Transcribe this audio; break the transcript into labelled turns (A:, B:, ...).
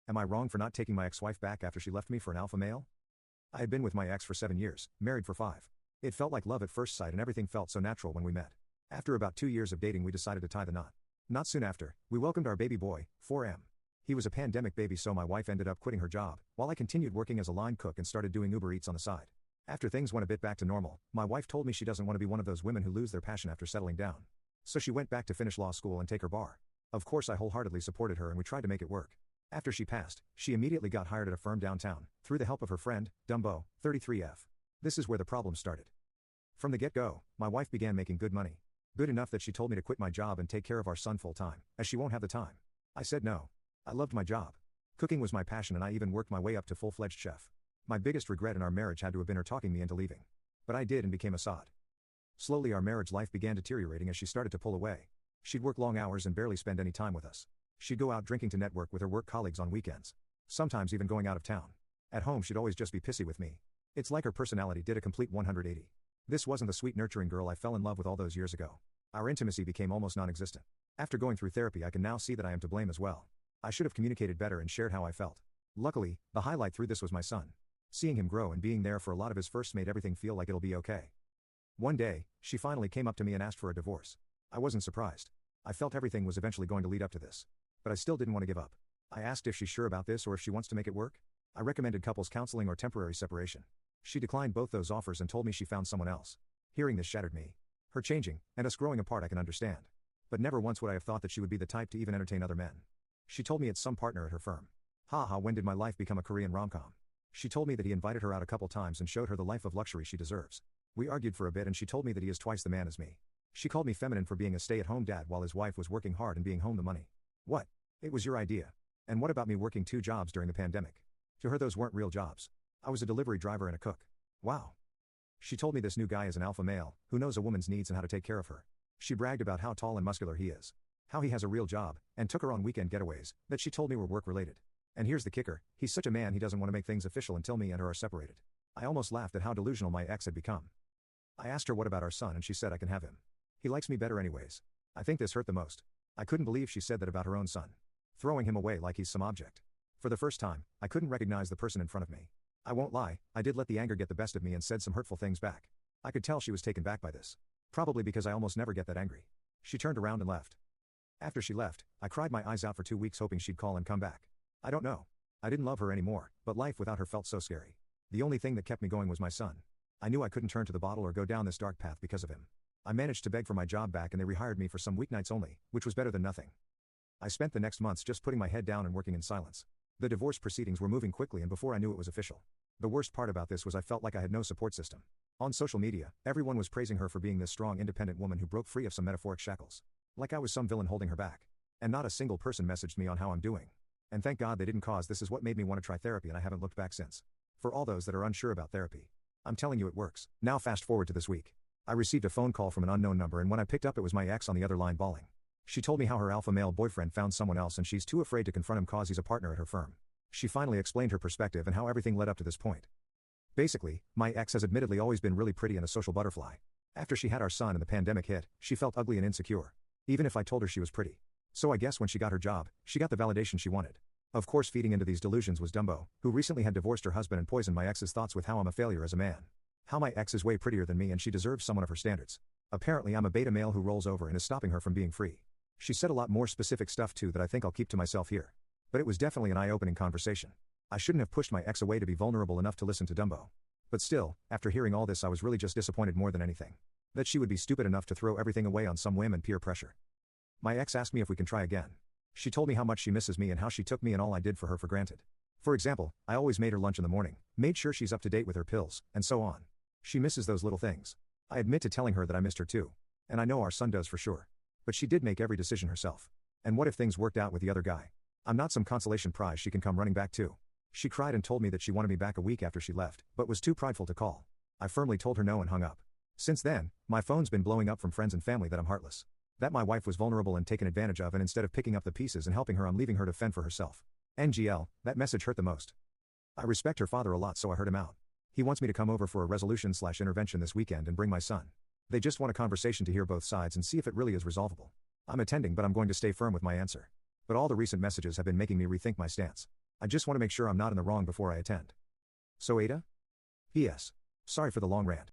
A: Am I wrong for not taking my ex-wife back after she left me for an alpha male? I had been with my ex for 7 years, married for 5. It felt like love at first sight and everything felt so natural when we met. After about 2 years of dating we decided to tie the knot. Not soon after, we welcomed our baby boy, 4M. He was a pandemic baby so my wife ended up quitting her job, while I continued working as a line cook and started doing Uber Eats on the side. After things went a bit back to normal, my wife told me she doesn't want to be one of those women who lose their passion after settling down. So she went back to finish law school and take her bar. Of course I wholeheartedly supported her and we tried to make it work. After she passed, she immediately got hired at a firm downtown, through the help of her friend, Dumbo, 33F. This is where the problem started. From the get-go, my wife began making good money. Good enough that she told me to quit my job and take care of our son full-time, as she won't have the time. I said no. I loved my job. Cooking was my passion and I even worked my way up to full-fledged chef. My biggest regret in our marriage had to have been her talking me into leaving. But I did and became a sod. Slowly our marriage life began deteriorating as she started to pull away. She'd work long hours and barely spend any time with us. She'd go out drinking to network with her work colleagues on weekends. Sometimes even going out of town. At home she'd always just be pissy with me. It's like her personality did a complete 180. This wasn't the sweet nurturing girl I fell in love with all those years ago. Our intimacy became almost non-existent. After going through therapy I can now see that I am to blame as well. I should have communicated better and shared how I felt. Luckily, the highlight through this was my son. Seeing him grow and being there for a lot of his firsts made everything feel like it'll be okay. One day, she finally came up to me and asked for a divorce. I wasn't surprised. I felt everything was eventually going to lead up to this. But I still didn't want to give up. I asked if she's sure about this or if she wants to make it work. I recommended couples counseling or temporary separation. She declined both those offers and told me she found someone else. Hearing this shattered me. Her changing, and us growing apart I can understand. But never once would I have thought that she would be the type to even entertain other men. She told me it's some partner at her firm. Haha, when did my life become a Korean rom-com? She told me that he invited her out a couple times and showed her the life of luxury she deserves. We argued for a bit and she told me that he is twice the man as me. She called me feminine for being a stay-at-home dad while his wife was working hard and being home the money. What? It was your idea. And what about me working 2 jobs during the pandemic? To her those weren't real jobs. I was a delivery driver and a cook. Wow. She told me this new guy is an alpha male, who knows a woman's needs and how to take care of her. She bragged about how tall and muscular he is. How he has a real job, and took her on weekend getaways, that she told me were work-related. And here's the kicker, he's such a man he doesn't want to make things official until me and her are separated. I almost laughed at how delusional my ex had become. I asked her what about our son and she said I can have him. He likes me better anyways. I think this hurt the most. I couldn't believe she said that about her own son. Throwing him away like he's some object. For the first time, I couldn't recognize the person in front of me. I won't lie, I did let the anger get the best of me and said some hurtful things back. I could tell she was taken back by this. Probably because I almost never get that angry. She turned around and left. After she left, I cried my eyes out for 2 weeks hoping she'd call and come back. I don't know. I didn't love her anymore, but life without her felt so scary. The only thing that kept me going was my son. I knew I couldn't turn to the bottle or go down this dark path because of him. I managed to beg for my job back and they rehired me for some weeknights only, which was better than nothing. I spent the next months just putting my head down and working in silence. The divorce proceedings were moving quickly and before I knew it was official. The worst part about this was I felt like I had no support system. On social media, everyone was praising her for being this strong independent woman who broke free of some metaphoric shackles. Like I was some villain holding her back. And not a single person messaged me on how I'm doing. And thank God they didn't cause this is what made me want to try therapy and I haven't looked back since. For all those that are unsure about therapy. I'm telling you it works. Now fast forward to this week. I received a phone call from an unknown number and when I picked up it was my ex on the other line bawling. She told me how her alpha male boyfriend found someone else and she's too afraid to confront him cause he's a partner at her firm. She finally explained her perspective and how everything led up to this point. Basically, my ex has admittedly always been really pretty and a social butterfly. After she had our son and the pandemic hit, she felt ugly and insecure. Even if I told her she was pretty. So I guess when she got her job, she got the validation she wanted. Of course feeding into these delusions was Dumbo, who recently had divorced her husband and poisoned my ex's thoughts with how I'm a failure as a man. How my ex is way prettier than me and she deserves someone of her standards. Apparently I'm a beta male who rolls over and is stopping her from being free. She said a lot more specific stuff too that I think I'll keep to myself here. But it was definitely an eye-opening conversation. I shouldn't have pushed my ex away to be vulnerable enough to listen to Dumbo. But still, after hearing all this I was really just disappointed more than anything. That she would be stupid enough to throw everything away on some whim and peer pressure. My ex asked me if we can try again. She told me how much she misses me and how she took me and all I did for her for granted. For example, I always made her lunch in the morning, made sure she's up to date with her pills, and so on. She misses those little things. I admit to telling her that I missed her too. And I know our son does for sure. But she did make every decision herself. And what if things worked out with the other guy? I'm not some consolation prize she can come running back to. She cried and told me that she wanted me back a week after she left, but was too prideful to call. I firmly told her no and hung up. Since then, my phone's been blowing up from friends and family that I'm heartless. That my wife was vulnerable and taken advantage of and instead of picking up the pieces and helping her I'm leaving her to fend for herself. NGL, that message hurt the most. I respect her father a lot so I heard him out. He wants me to come over for a resolution/intervention this weekend and bring my son. They just want a conversation to hear both sides and see if it really is resolvable. I'm attending but I'm going to stay firm with my answer. But all the recent messages have been making me rethink my stance. I just want to make sure I'm not in the wrong before I attend. So AITA? P.S. Sorry for the long rant.